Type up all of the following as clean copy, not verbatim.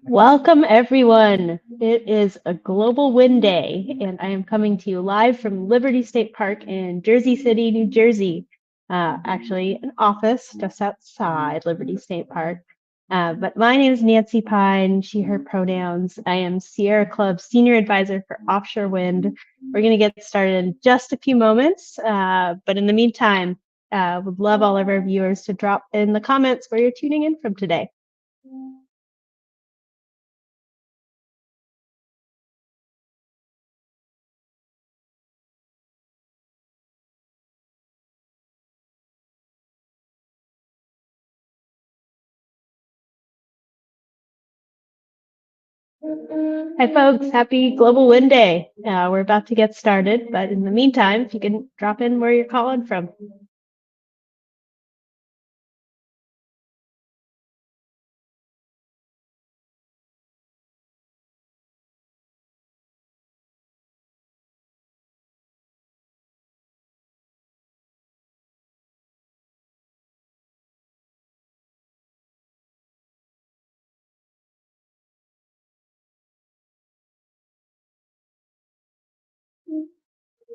Welcome, everyone. It is a global wind day, and I am coming to you live from Liberty State Park in Jersey City, New Jersey. Actually, an office just outside Liberty State Park. But my name is Nancy Pine, she, her pronouns. I am Sierra Club Senior Advisor for Offshore Wind. We're going to get started in just a few moments, but in the meantime, would love all of our viewers to drop in the comments where you're tuning in from today. Hi, folks. Happy Global Wind Day. We're about to get started, but in the meantime, if you can drop in where you're calling from.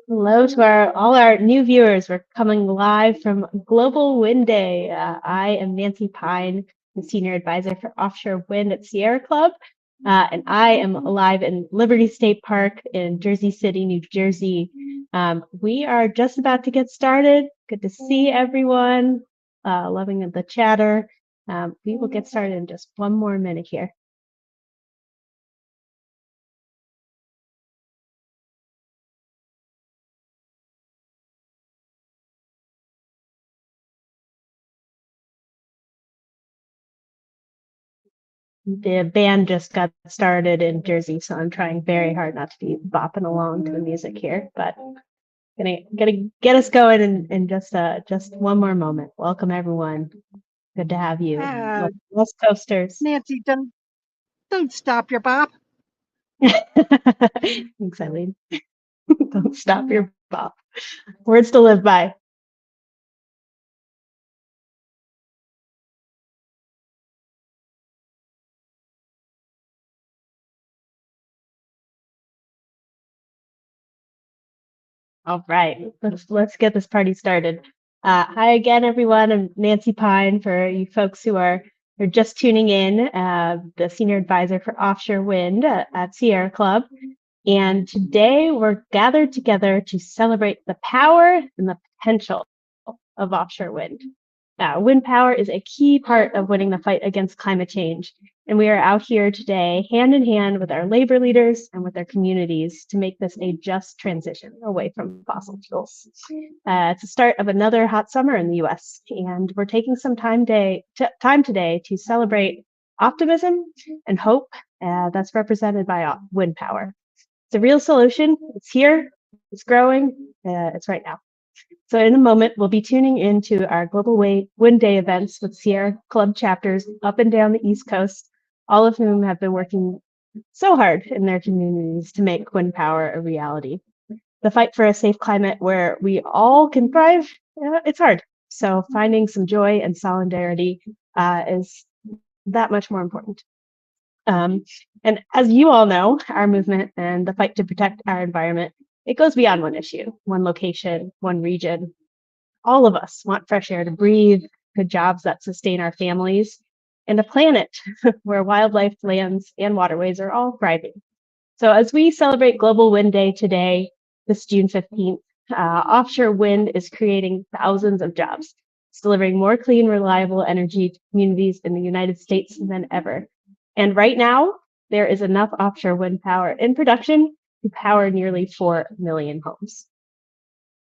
Hello to all our new viewers. We're coming live from Global Wind Day. I am Nancy Pine, the Senior Advisor for Offshore Wind at Sierra Club, and I am live in Liberty State Park in Jersey City, New Jersey. We are just about to get started. Good to see everyone. Loving the chatter. We will get started in just one more minute here. The band just got started in Jersey, so I'm trying very hard not to be bopping along to the music here, but gonna get us going in just one more moment. Welcome, everyone. Good to have you. West Coasters. Nancy, don't stop your bop. Thanks, Eileen. Don't stop your bop. Words to live by. All right, let's get this party started. Hi again, everyone. I'm Nancy Pine. For you folks who are just tuning in, the Senior Advisor for Offshore Wind at Sierra Club. And today we're gathered together to celebrate the power and the potential of offshore wind. Wind power is a key part of winning the fight against climate change. And we are out here today, hand in hand with our labor leaders and with our communities to make this a just transition away from fossil fuels. It's the start of another hot summer in the US, and we're taking some time today to celebrate optimism and hope that's represented by wind power. It's a real solution. It's here, it's growing, it's right now. So in a moment, we'll be tuning into our Global Wind Day events with Sierra Club chapters up and down the East Coast, all of whom have been working so hard in their communities to make wind power a reality. The fight for a safe climate where we all can thrive, it's hard. So finding some joy and solidarity is that much more important. And as you all know, our movement and the fight to protect our environment, it goes beyond one issue, one location, one region. All of us want fresh air to breathe, good jobs that sustain our families, and a planet where wildlife, lands, and waterways are all thriving. So as we celebrate Global Wind Day today, this June 15th, offshore wind is creating thousands of jobs. It's delivering more clean, reliable energy to communities in the United States than ever. And right now, there is enough offshore wind power in production to power nearly 4 million homes.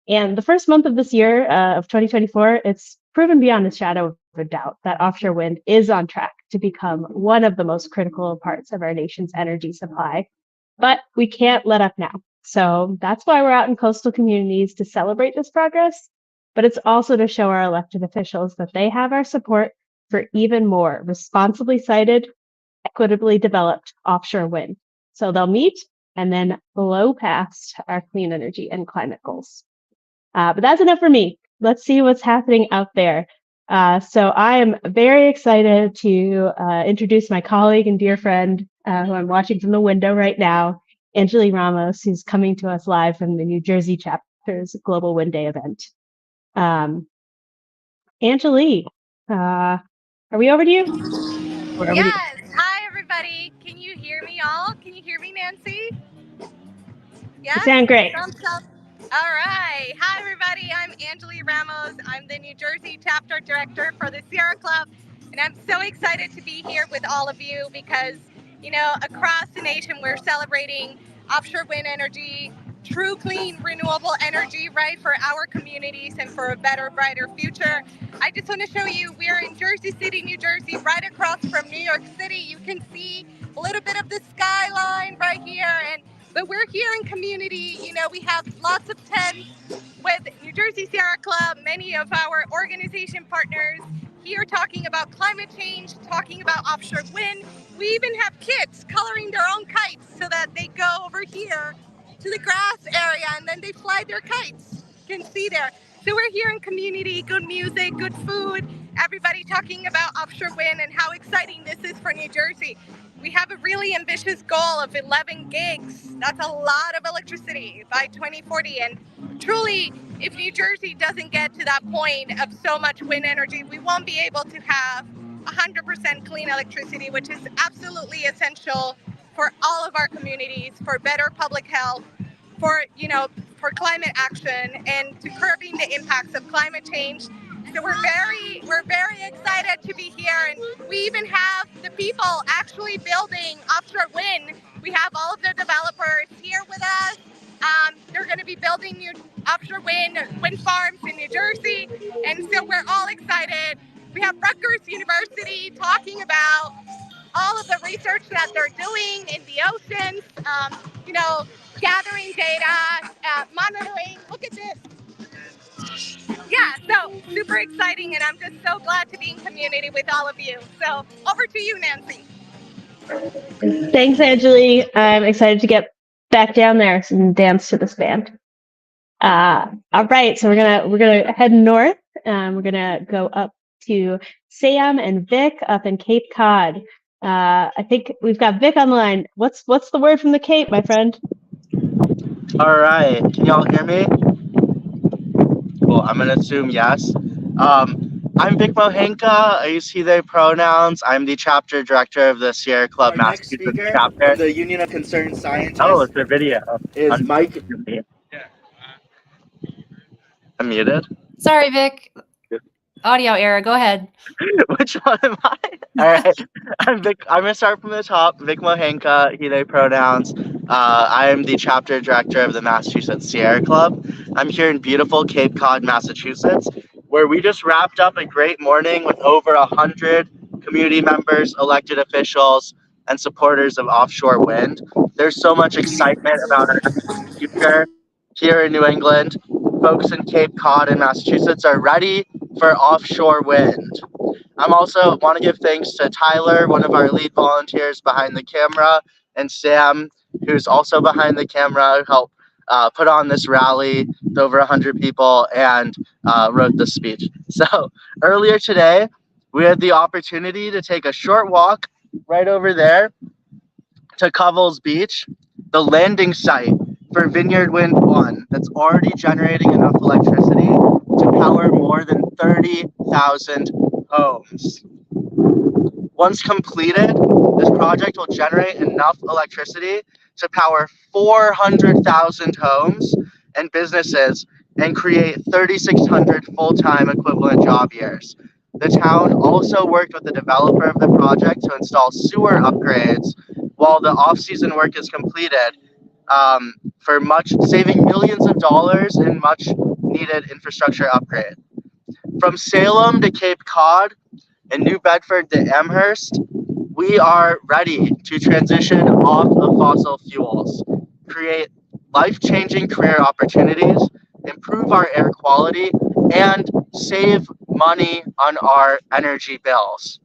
And the first month of this year, of 2024, it's proven beyond a shadow of a doubt that offshore wind is on track to become one of the most critical parts of our nation's energy supply. But we can't let up now. So that's why we're out in coastal communities to celebrate this progress. But it's also to show our elected officials that they have our support for even more responsibly sited, equitably developed offshore wind. So they'll meet and then blow past our clean energy and climate goals. But that's enough for me. Let's see what's happening out there. So I am very excited to introduce my colleague and dear friend who I'm watching from the window right now, Angeli Ramos, who's coming to us live from the New Jersey chapter's Global Wind Day event. Angeli, are we over to you? We're over to you. Yes. Hi, everybody. Can you hear me all? Can you hear me, Nancy? You Yes? sound great. Thumbs up. All right. Hi, everybody. I'm Angeli Ramos. I'm the New Jersey chapter director for the Sierra Club. And I'm so excited to be here with all of you because, across the nation, we're celebrating offshore wind energy, true, clean, renewable energy, right, for our communities and for a better, brighter future. I just want to show you we're in Jersey City, New Jersey, right across from New York City. You can see a little bit of the skyline right here. But we're here in community. We have lots of tents with New Jersey Sierra Club, many of our organization partners here talking about climate change, talking about offshore wind. We even have kids coloring their own kites so that they go over here to the grass area and then they fly their kites. You can see there. So we're here in community, good music, good food, everybody talking about offshore wind and how exciting this is for New Jersey. We have a really ambitious goal of 11 gigs. That's a lot of electricity by 2040. And truly, if New Jersey doesn't get to that point of so much wind energy, we won't be able to have 100% clean electricity, which is absolutely essential for all of our communities, for better public health, for climate action and to curbing the impacts of climate change. So we're very excited to be here, and we even have the people actually building offshore wind. We have all of the developers here with us. They're going to be building new offshore wind farms in New Jersey, and so we're all excited. We have Rutgers University talking about all of the research that they're doing in the oceans, gathering data, monitoring. Look at this. Yeah, so super exciting, and I'm just so glad to be in community with all of you. So over to you, Nancy. Thanks, Angeli. I'm excited to get back down there and dance to this band. All right, so we're gonna head north. We're gonna go up to Sam and Vic up in Cape Cod. I think we've got Vic on the line. What's the word from the Cape, my friend? All right, can y'all hear me? Cool, I'm gonna assume yes. I'm Vic Mohenka. I use he, they pronouns. I'm the chapter director of the Sierra Club Our next Massachusetts speaker chapter. of the Union of Concerned Scientists Oh, it's a video. is Mike. I'm muted. Sorry, Vic. Audio error. Go ahead. Which one am I? All right, I'm Vic. I'm gonna start from the top. Vic Mohenka, he, they pronouns. I am the chapter director of the Massachusetts Sierra Club. I'm here in beautiful Cape Cod, Massachusetts, where we just wrapped up a great morning with over 100 community members, elected officials, and supporters of offshore wind. There's so much excitement about our future here in New England. Folks in Cape Cod and Massachusetts are ready for offshore wind. I'm also want to give thanks to Tyler, one of our lead volunteers behind the camera, and Sam, who's also behind the camera, who helped put on this rally with over 100 people and wrote the speech. So earlier today, we had the opportunity to take a short walk right over there to Covell's Beach, the landing site for Vineyard Wind 1 that's already generating enough electricity to power more than 30,000 homes. Once completed, this project will generate enough electricity to power 400,000 homes and businesses and create 3,600 full-time equivalent job years. The town also worked with the developer of the project to install sewer upgrades while the off-season work is completed, for saving millions of dollars in much needed infrastructure upgrade. From Salem to Cape Cod and New Bedford to Amherst, we are ready to transition off of fossil fuels, create life-changing career opportunities, improve our air quality, and save money on our energy bills.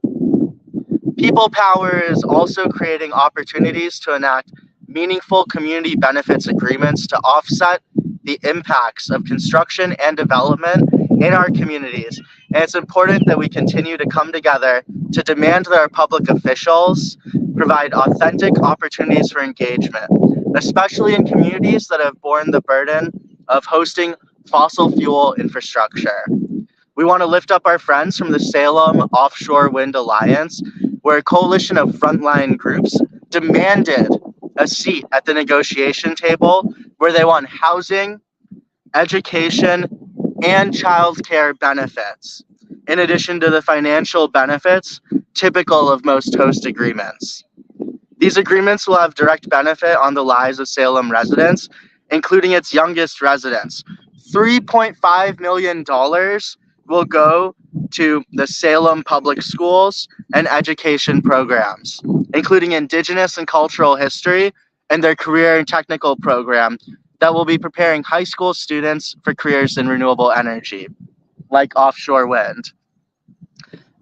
People Power is also creating opportunities to enact meaningful community benefits agreements to offset the impacts of construction and development in our communities. And it's important that we continue to come together to demand that our public officials provide authentic opportunities for engagement, especially in communities that have borne the burden of hosting fossil fuel infrastructure. We want to lift up our friends from the Salem Offshore Wind Alliance, where a coalition of frontline groups demanded a seat at the negotiation table where they want housing, education, and childcare benefits, in addition to the financial benefits typical of most host agreements. These agreements will have direct benefit on the lives of Salem residents, including its youngest residents. $3.5 million will go to the Salem Public Schools and education programs, including Indigenous and cultural history and their career and technical program that will be preparing high school students for careers in renewable energy, like offshore wind.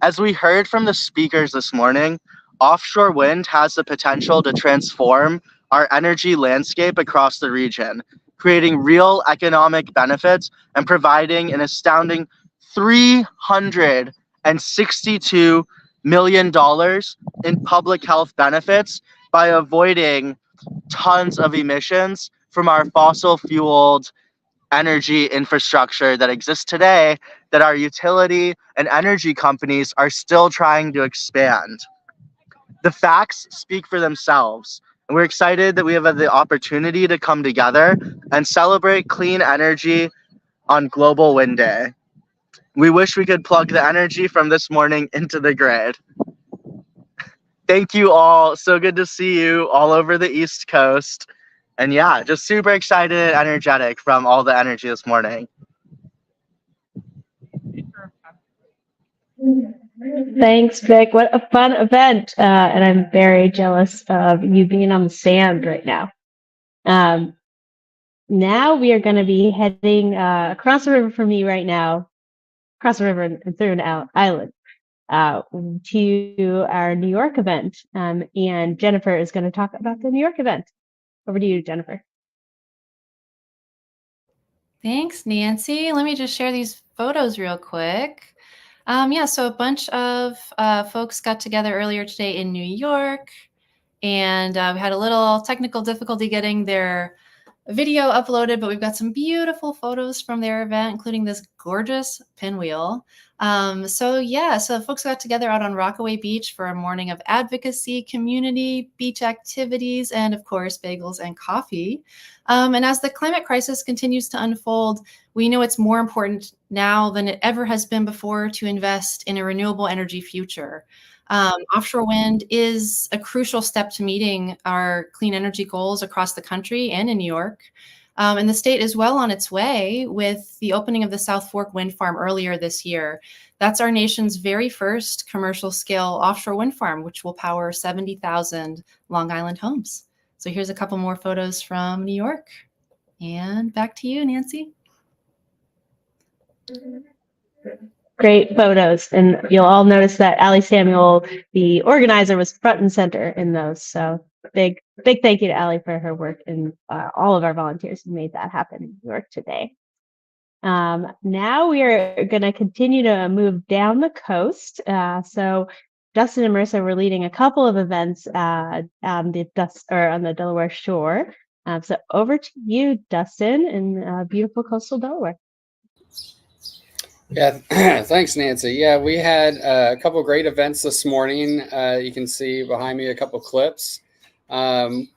As we heard from the speakers this morning, offshore wind has the potential to transform our energy landscape across the region, creating real economic benefits and providing an astounding $362 million in public health benefits by avoiding tons of emissions from our fossil fueled energy infrastructure that exists today that our utility and energy companies are still trying to expand. The facts speak for themselves, and we're excited that we have the opportunity to come together and celebrate clean energy on Global Wind Day. We wish we could plug the energy from this morning into the grid. Thank you all. So good to see you all over the East Coast. And yeah, just super excited and energetic from all the energy this morning. Thanks, Vic. What a fun event. And I'm very jealous of you being on the sand right now. Now we are going to be heading across the river from me right now, across the river and through an island, to our New York event. And Jennifer is going to talk about the New York event. Over to you, Jennifer. Thanks, Nancy. Let me just share these photos real quick. Yeah, so a bunch of folks got together earlier today in New York, and we had a little technical difficulty getting their video uploaded, but we've got some beautiful photos from their event, including this gorgeous pinwheel. So folks got together out on Rockaway Beach for a morning of advocacy, community, beach activities, and of course, bagels and coffee. And as the climate crisis continues to unfold, we know it's more important now than it ever has been before to invest in a renewable energy future. Offshore wind is a crucial step to meeting our clean energy goals across the country and in New York. And the state is well on its way with the opening of the South Fork Wind Farm earlier this year. That's our nation's very first commercial scale offshore wind farm, which will power 70,000 Long Island homes. So here's a couple more photos from New York. And back to you, Nancy. Great photos. And you'll all notice that Allie Samuel, the organizer, was front and center in those. So big thank you to Allie for her work and all of our volunteers who made that happen in New York today. Now we are going to continue to move down the coast. So Dustin and Marissa were leading a couple of events on the Delaware shore. So over to you, Dustin, in beautiful coastal Delaware. Yeah, thanks, Nancy. Yeah, we had a couple great events this morning. You can see behind me a couple clips.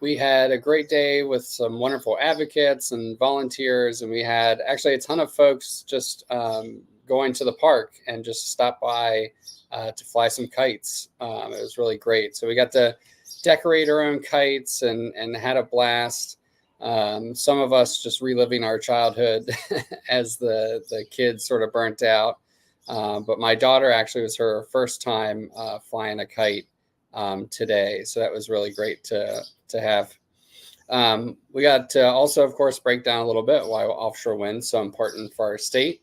We had a great day with some wonderful advocates and volunteers, and we had actually a ton of folks just going to the park and just stop by to fly some kites. It was really great. So we got to decorate our own kites and had a blast. Some of us just reliving our childhood as the kids sort of burnt out. But my daughter actually was her first time flying a kite today. So that was really great to have. We got to also, of course, break down a little bit why offshore wind is so important for our state,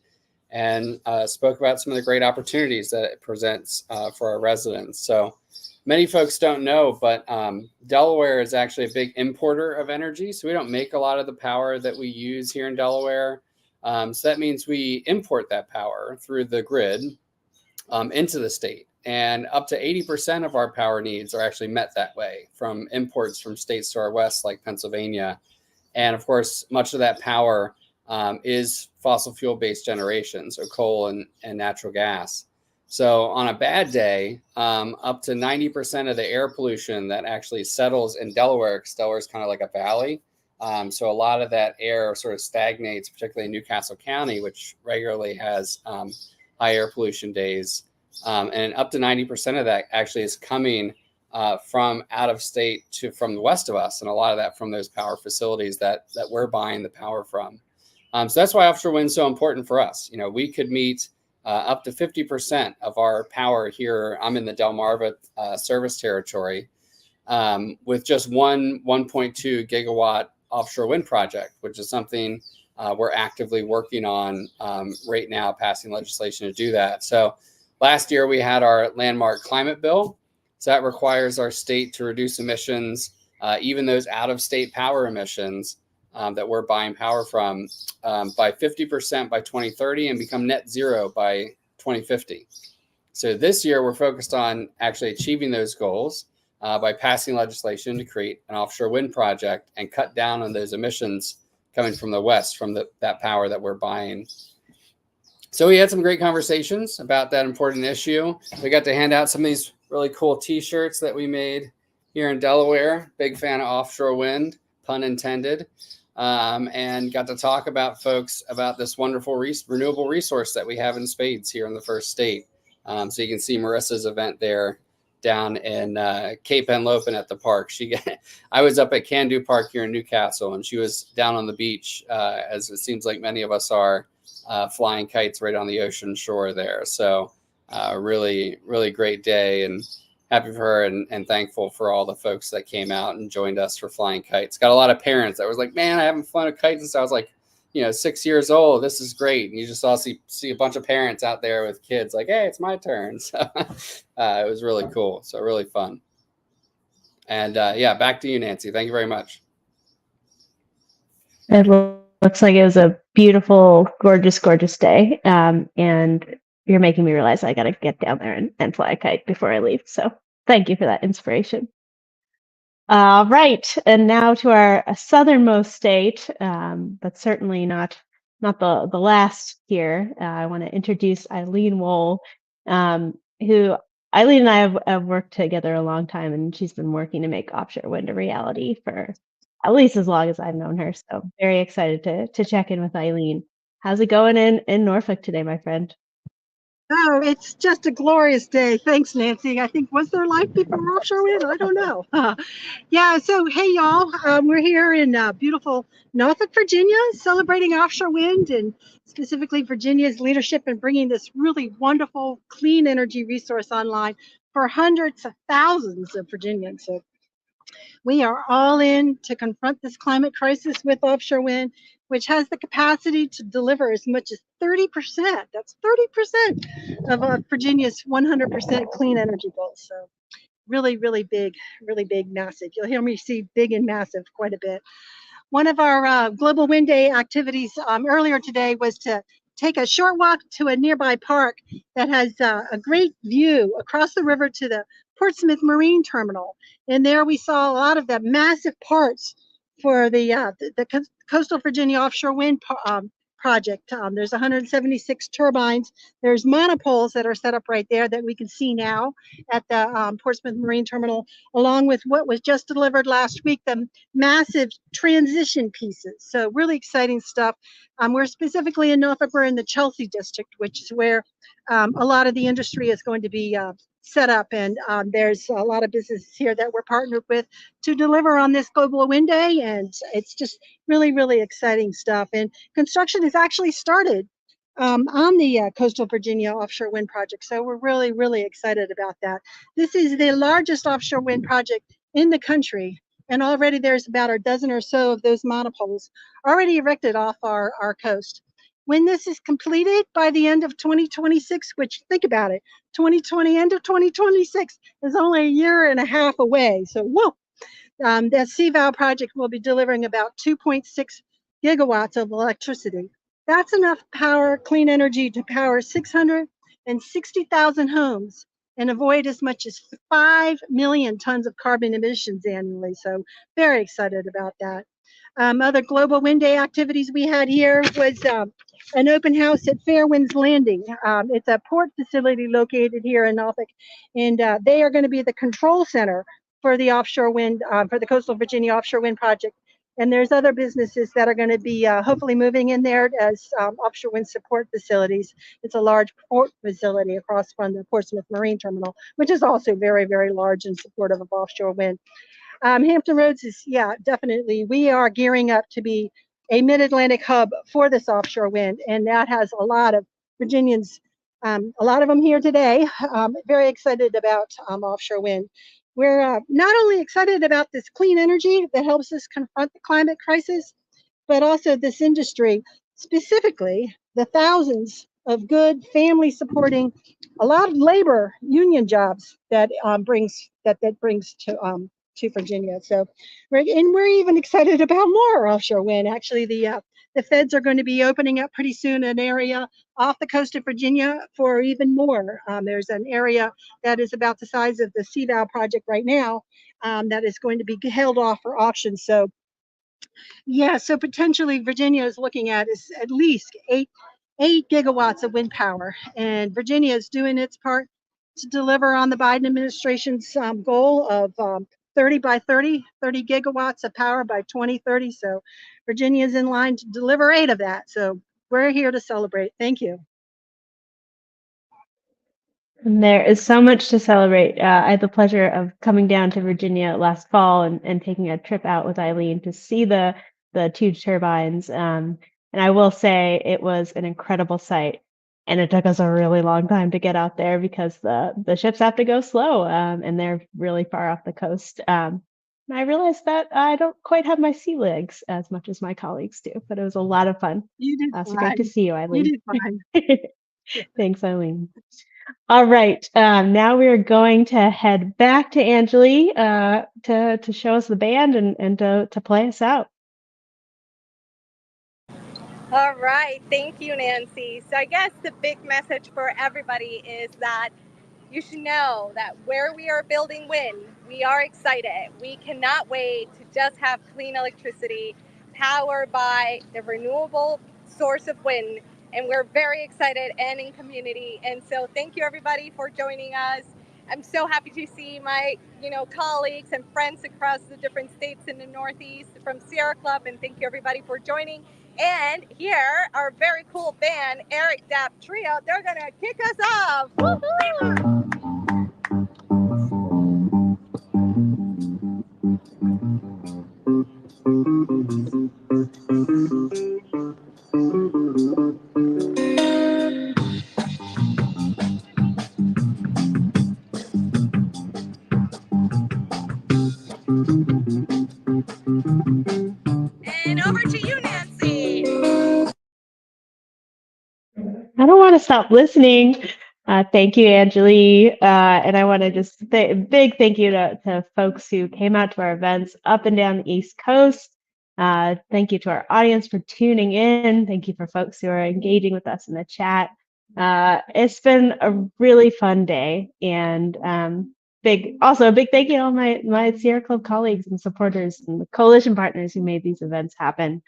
and spoke about some of the great opportunities that it presents for our residents. So many folks don't know, but Delaware is actually a big importer of energy. So we don't make a lot of the power that we use here in Delaware. So that means we import that power through the grid into the state. And up to 80% of our power needs are actually met that way from imports from states to our west, like Pennsylvania. And of course, much of that power is fossil fuel based generation, so coal and natural gas. So on a bad day, up to 90% of the air pollution that actually settles in Delaware, because Delaware is kind of like a valley. So a lot of that air sort of stagnates, particularly in Newcastle County, which regularly has high air pollution days. And up to 90% of that actually is coming from out of state from the west of us. And a lot of that from those power facilities that we're buying the power from. So that's why offshore wind is so important for us. You know, we could meet up to 50% of our power here. I'm in the Delmarva service territory with just one 1.2 gigawatt offshore wind project, which is something we're actively working on right now, passing legislation to do that. So last year we had our landmark climate bill. So that requires our state to reduce emissions, even those out-of-state power emissions that we're buying power from by 50% by 2030 and become net zero by 2050. So this year we're focused on actually achieving those goals by passing legislation to create an offshore wind project and cut down on those emissions coming from the west from that power that we're buying. So we had some great conversations about that important issue. We got to hand out some of these really cool t-shirts that we made here in Delaware. Big fan of offshore wind, pun intended. And got to talk about folks about this wonderful renewable resource that we have in spades here in the first state. So you can see Marissa's event there down in Cape Henlopen at the park. I was up at Candu Park here in Newcastle, and she was down on the beach, as it seems like many of us are, flying kites right on the ocean shore there. So really, really great day, and happy for her and thankful for all the folks that came out and joined us for flying kites. Got a lot of parents that was like, man, I haven't flown a kite since I was like, 6 years old. This is great. And you just saw see a bunch of parents out there with kids like, hey, it's my turn. So it was really cool. So really fun. And yeah, back to you, Nancy. Thank you very much. It looks like it was a beautiful, gorgeous, gorgeous day. And you're making me realize I got to get down there and fly a kite before I leave. So thank you for that inspiration. Right, and now to our southernmost state, but certainly not the last here. I want to introduce Eileen Wohl, who Eileen and I have worked together a long time, and she's been working to make offshore wind a reality for at least as long as I've known her. So very excited to check in with Eileen. How's it going in Norfolk today, my friend? Oh, it's just a glorious day. Thanks, Nancy. I think, was there life before offshore wind? I don't know. Yeah, so hey, y'all. We're here in beautiful Norfolk, Virginia, celebrating offshore wind and specifically Virginia's leadership in bringing this really wonderful, clean energy resource online for hundreds of thousands of Virginians. So we are all in to confront this climate crisis with offshore wind, which has the capacity to deliver as much as 30%. That's 30% of Virginia's 100% clean energy goals. So really, really big, massive. You'll hear me see big and massive quite a bit. One of our Global Wind Day activities earlier today was to take a short walk to a nearby park that has a great view across the river to the Portsmouth Marine Terminal. And there we saw a lot of the massive parts for the Coastal Virginia Offshore Wind project. There's 176 turbines. There's monopoles that are set up right there that we can see now at the Portsmouth Marine Terminal, along with what was just delivered last week, the massive transition pieces. So really exciting stuff. We're specifically in Norfolk, we're in the Chelsea district, which is where a lot of the industry is going to be set up, and there's a lot of businesses here that we're partnered with to deliver on this Global Wind Day, and it's just really, really exciting stuff. And construction has actually started on the Coastal Virginia Offshore Wind Project, so we're really, really excited about that. This is the largest offshore wind project in the country, and already there's about a dozen or so of those monopoles already erected off our coast. When this is completed by the end of 2026, which think about it, 2020, end of 2026 is only a year and a half away. So, whoa, the CVAL project will be delivering about 2.6 gigawatts of electricity. That's enough power, clean energy to power 660,000 homes and avoid as much as 5 million tons of carbon emissions annually. So very excited about that. Other Global Wind Day activities we had here was an open house at Fairwinds Landing. It's a port facility located here in Norfolk, and they are going to be the control center for the offshore wind, for the Coastal Virginia offshore wind project. And there's other businesses that are going to be hopefully moving in there as offshore wind support facilities. It's a large port facility across from the Portsmouth Marine Terminal, which is also very, very large and supportive of offshore wind. Hampton Roads is, yeah, definitely. We are gearing up to be a mid-Atlantic hub for this offshore wind, and that has a lot of Virginians, a lot of them here today, very excited about offshore wind. We're not only excited about this clean energy that helps us confront the climate crisis, but also this industry, specifically the thousands of good family supporting, a lot of labor union jobs that brings to Virginia. So we're even excited about more offshore wind. Actually, the feds are going to be opening up pretty soon an area off the coast of Virginia for even more. There's an area that is about the size of the CVAL project right now that is going to be held off for auction. So yeah, so potentially Virginia is looking at is at least eight gigawatts of wind power, and Virginia is doing its part to deliver on the Biden administration's goal of 30 by 30 gigawatts of power by 2030. So Virginia is in line to deliver 8 of that. So we're here to celebrate. Thank you. And there is so much to celebrate. I had the pleasure of coming down to Virginia last fall and taking a trip out with Eileen to see the 2 turbines. And I will say it was an incredible sight. And it took us a really long time to get out there because the ships have to go slow, and they're really far off the coast. And I realized that I don't quite have my sea legs as much as my colleagues do, but it was a lot of fun. You did So great to fine. see you, You Eileen. did fine. Thanks, Eileen. All right, now we are going to head back to Angeli to show us the band and to play us out. All right, thank you, Nancy. So I guess the big message for everybody is that you should know that where we are building wind, we are excited. We cannot wait to just have clean electricity powered by the renewable source of wind. And we're very excited and in community. And so thank you everybody for joining us. I'm so happy to see my, colleagues and friends across the different states in the Northeast from Sierra Club. And thank you everybody for joining. And here, our very cool band, Eric Dapp Trio, they're gonna kick us off. Woo-hoo! And over to you, Nancy. I don't want to stop listening. Thank you, Angeli. And I want to just say a big thank you to folks who came out to our events up and down the East Coast. Thank you to our audience for tuning in. Thank you for folks who are engaging with us in the chat. It's been a really fun day, and a big thank you to all my Sierra Club colleagues and supporters and the coalition partners who made these events happen.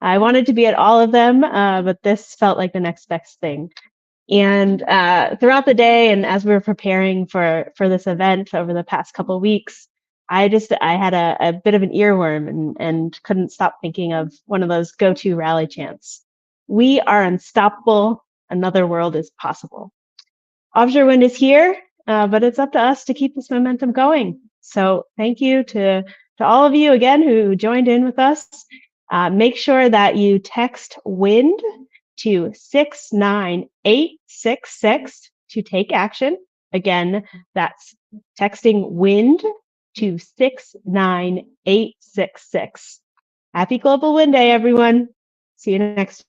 I wanted to be at all of them, but this felt like the next best thing. And throughout the day, and as we were preparing for this event over the past couple of weeks, I had a bit of an earworm and couldn't stop thinking of one of those go-to rally chants. We are unstoppable. Another world is possible. Offshore wind is here, but it's up to us to keep this momentum going. So thank you to all of you again who joined in with us. Make sure that you text WIND to 69866 to take action. Again, that's texting WIND to 69866. Happy Global Wind Day, everyone. See you next